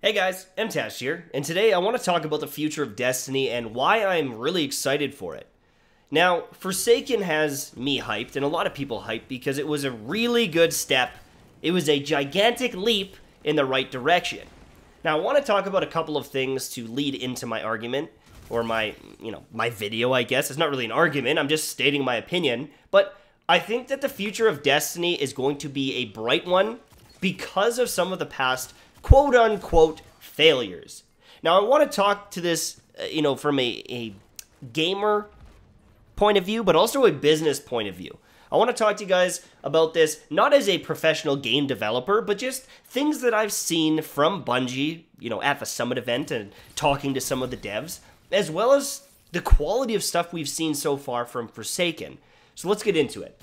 Hey guys, Mtashed here, and today I want to talk about the future of Destiny and why I'm really excited for it. Now, Forsaken has me hyped, and a lot of people hyped, because it was a really good step. It was a gigantic leap in the right direction. Now, I want to talk about a couple of things to lead into my argument, or my video, I guess. It's not really an argument, I'm just stating my opinion, but I think that the future of Destiny is going to be a bright one because of some of the past quote-unquote failures. Now, I want to talk to this, from a gamer point of view, but also a business point of view. I want to talk to you guys about this, not as a professional game developer, but just things that I've seen from Bungie, at the Summit event and talking to some of the devs, as well as the quality of stuff we've seen so far from Forsaken. So let's get into it.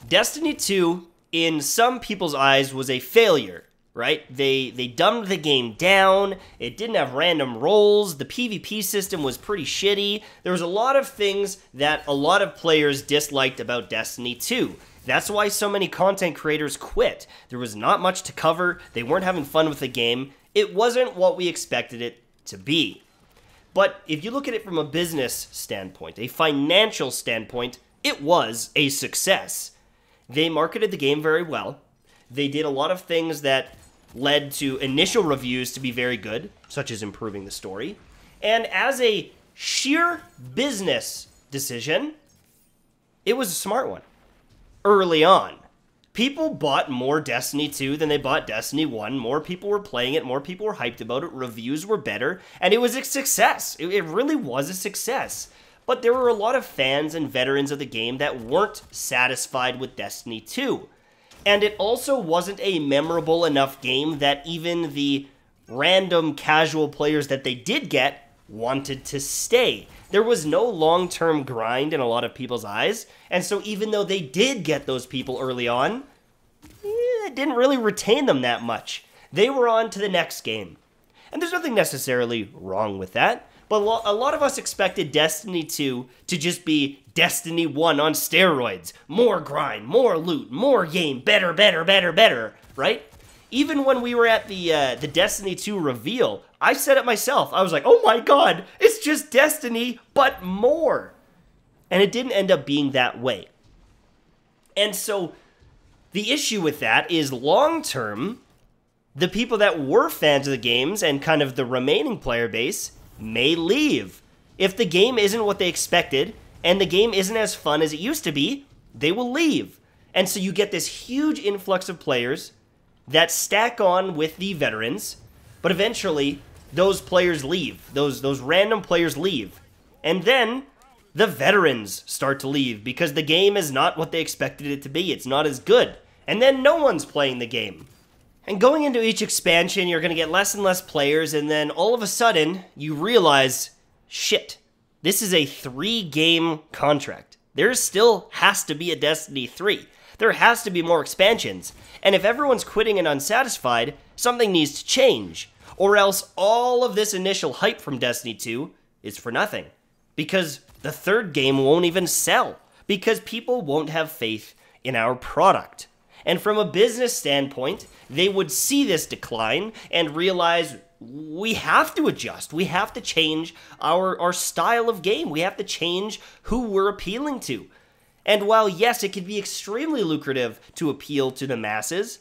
Destiny 2, in some people's eyes, was a failure. Right? They dumbed the game down, it didn't have random rolls, the PvP system was pretty shitty, there was a lot of things that a lot of players disliked about Destiny 2. That's why so many content creators quit. There was not much to cover, they weren't having fun with the game, it wasn't what we expected it to be. But if you look at it from a business standpoint, a financial standpoint, it was a success. They marketed the game very well. They did a lot of things that led to initial reviews to be very good, such as improving the story. And as a sheer business decision, it was a smart one. Early on, people bought more Destiny 2 than they bought Destiny 1. More people were playing it, more people were hyped about it, reviews were better, and it was a success. It really was a success. But there were a lot of fans and veterans of the game that weren't satisfied with Destiny 2. And it also wasn't a memorable enough game that even the random casual players that they did get wanted to stay. There was no long-term grind in a lot of people's eyes, and so even though they did get those people early on, it didn't really retain them that much. They were on to the next game. And there's nothing necessarily wrong with that, but a lot of us expected Destiny 2 to just be Destiny 1 on steroids. More grind, more loot, more game, better, better, better, better, right? Even when we were at the Destiny 2 reveal, I said it myself. I was like, oh my god, it's just Destiny, but more. And it didn't end up being that way. And so the issue with that is long-term, the people that were fans of the games and kind of the remaining player base may leave. If the game isn't what they expected, and the game isn't as fun as it used to be, they will leave. And so you get this huge influx of players that stack on with the veterans, but eventually those players leave. Those random players leave. And then the veterans start to leave because the game is not what they expected it to be. It's not as good. And then no one's playing the game. And going into each expansion, you're going to get less and less players, and then all of a sudden, you realize, shit, this is a 3-game contract. There still has to be a Destiny 3. There has to be more expansions. And if everyone's quitting and unsatisfied, something needs to change. Or else all of this initial hype from Destiny 2 is for nothing. Because the 3rd game won't even sell. Because people won't have faith in our product. And from a business standpoint, they would see this decline and realize we have to adjust. We have to change our style of game. We have to change who we're appealing to. And while, yes, it can be extremely lucrative to appeal to the masses,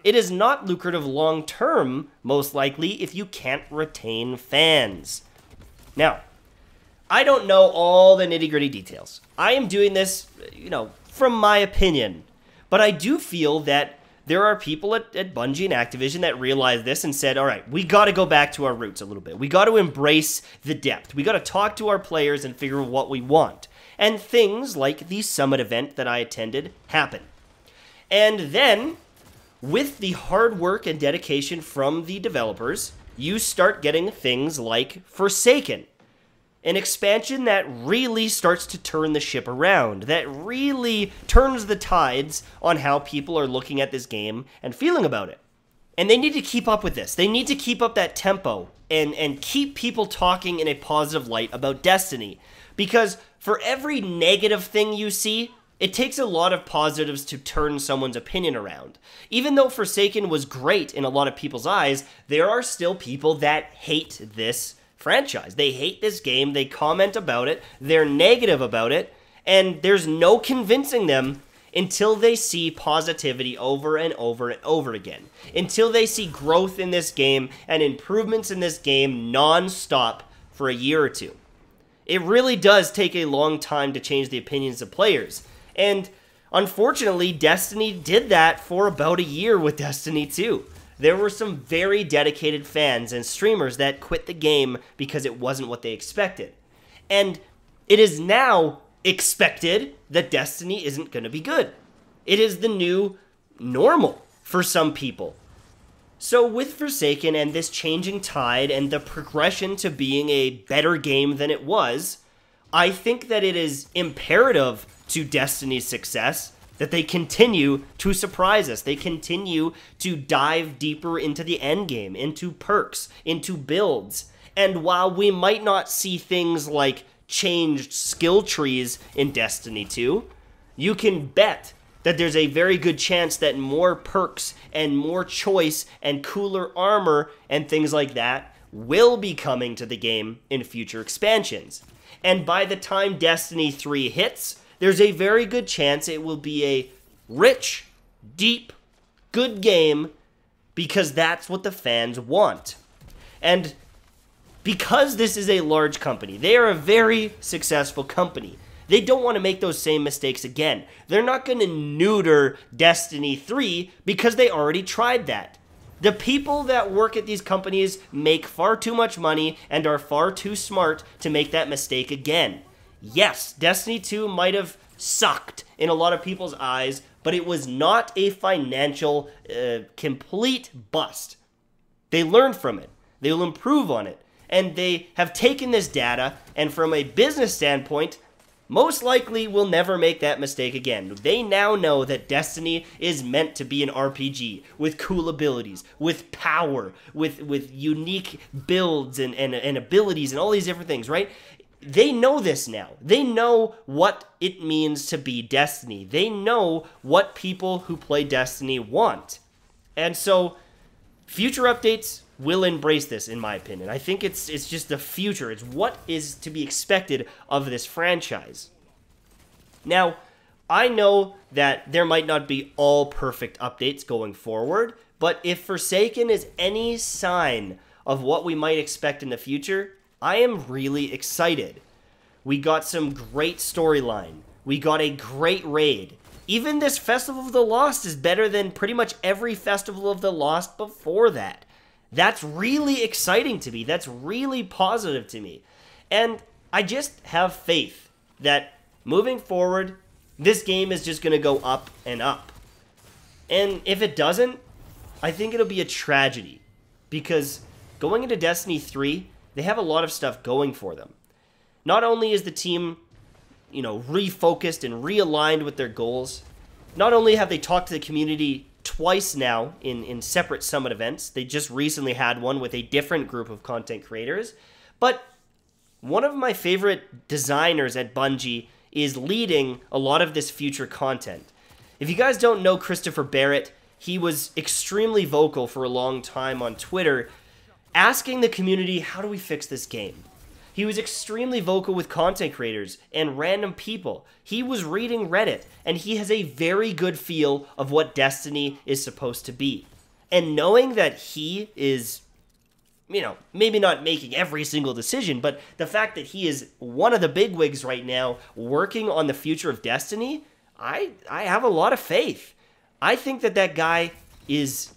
it is not lucrative long-term, most likely, if you can't retain fans. Now, I don't know all the nitty-gritty details. I am doing this, from my opinion. But I do feel that there are people at Bungie and Activision that realized this and said, all right, we got to go back to our roots a little bit. We got to embrace the depth. We got to talk to our players and figure out what we want. And things like the Summit event that I attended happen. And then, with the hard work and dedication from the developers, you start getting things like Forsaken. An expansion that really starts to turn the ship around, that really turns the tides on how people are looking at this game and feeling about it. And they need to keep up with this. They need to keep up that tempo and keep people talking in a positive light about Destiny. Because for every negative thing you see, It takes a lot of positives to turn someone's opinion around. Even though Forsaken was great in a lot of people's eyes, there are still people that hate this franchise. They hate this game, they comment about it, they're negative about it, and there's no convincing them until they see positivity over and over and over again. Until they see growth in this game and improvements in this game non-stop for a year or two. It really does take a long time to change the opinions of players. And unfortunately, Destiny did that for about a year with Destiny 2. There were some very dedicated fans and streamers that quit the game because it wasn't what they expected. And it is now expected that Destiny isn't going to be good. It is the new normal for some people. So with Forsaken and this changing tide and the progression to being a better game than it was, I think that it is imperative to Destiny's success that they continue to surprise us. They continue to dive deeper into the endgame, into perks, into builds. And while we might not see things like changed skill trees in Destiny 2, you can bet that there's a very good chance that more perks and more choice and cooler armor and things like that will be coming to the game in future expansions. And by the time Destiny 3 hits, there's a very good chance it will be a rich, deep, good game because that's what the fans want. And because this is a large company, they are a very successful company. They don't want to make those same mistakes again. They're not going to neuter Destiny 3 because they already tried that. The people that work at these companies make far too much money and are far too smart to make that mistake again. Yes, Destiny 2 might have sucked in a lot of people's eyes, but it was not a financial, complete bust. They learned from it. They will improve on it. And they have taken this data, and from a business standpoint, most likely will never make that mistake again. They now know that Destiny is meant to be an RPG with cool abilities, with power, with unique builds and abilities and all these different things, right? They know this now. They know what it means to be Destiny. They know what people who play Destiny want. And so, future updates will embrace this, in my opinion. I think it's just the future. It's what is to be expected of this franchise. Now, I know that there might not be all perfect updates going forward, but if Forsaken is any sign of what we might expect in the future, I am really excited. We got some great storyline. We got a great raid. Even this Festival of the Lost is better than pretty much every Festival of the Lost before that. That's really exciting to me. That's really positive to me. And I just have faith that moving forward, this game is just going to go up and up. And if it doesn't, I think it'll be a tragedy. Because going into Destiny 3, they have a lot of stuff going for them. Not only is the team, refocused and realigned with their goals, not only have they talked to the community twice now in separate summit events. They just recently had one with a different group of content creators. But one of my favorite designers at Bungie is leading a lot of this future content. If you guys don't know Christopher Barrett, he was extremely vocal for a long time on Twitter, asking the community, how do we fix this game? He was extremely vocal with content creators and random people. He was reading Reddit, and he has a very good feel of what Destiny is supposed to be. And knowing that he is, maybe not making every single decision, but the fact that he is one of the bigwigs right now working on the future of Destiny, I have a lot of faith. I think that guy is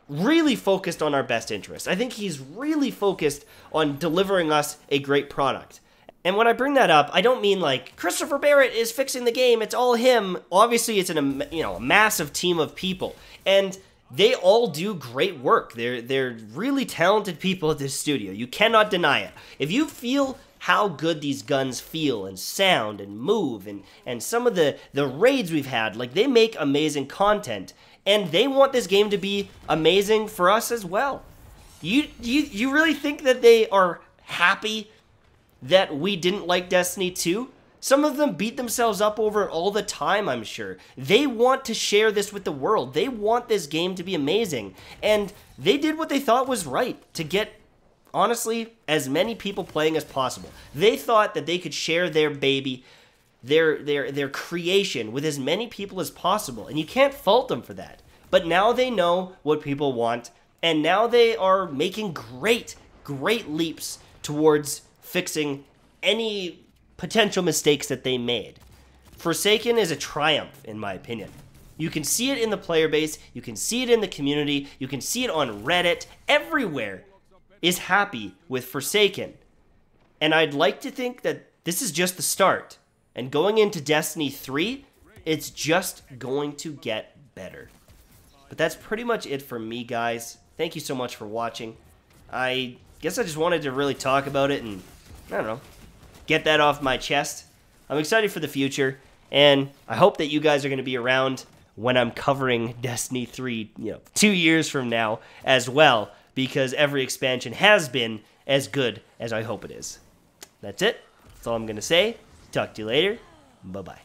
really focused on our best interests. I think he's really focused on delivering us a great product. And when I bring that up, I don't mean like Christopher Barrett is fixing the game, it's all him. Obviously, it's a massive team of people, and they all do great work. They're really talented people at this studio. You cannot deny it. If you feel how good these guns feel and sound and move and some of the raids we've had, like, they make amazing content. And they want this game to be amazing for us as well. You really think that they are happy that we didn't like Destiny 2? Some of them beat themselves up over it all the time, I'm sure. They want to share this with the world. They want this game to be amazing. And they did what they thought was right to get, honestly, as many people playing as possible. They thought that they could share their baby, their creation with as many people as possible. And you can't fault them for that. But now they know what people want. And now they are making great leaps towards fixing any potential mistakes that they made. Forsaken is a triumph, in my opinion. You can see it in the player base, you can see it in the community, you can see it on Reddit. Everywhere is happy with Forsaken. And I'd like to think that this is just the start. And going into Destiny 3, it's just going to get better. But that's pretty much it for me, guys. Thank you so much for watching. I guess I just wanted to really talk about it and, I don't know, get that off my chest. I'm excited for the future, and I hope that you guys are going to be around when I'm covering Destiny 3, 2 years from now as well, because every expansion has been as good as I hope it is. That's it. That's all I'm going to say. Talk to you later. Bye-bye.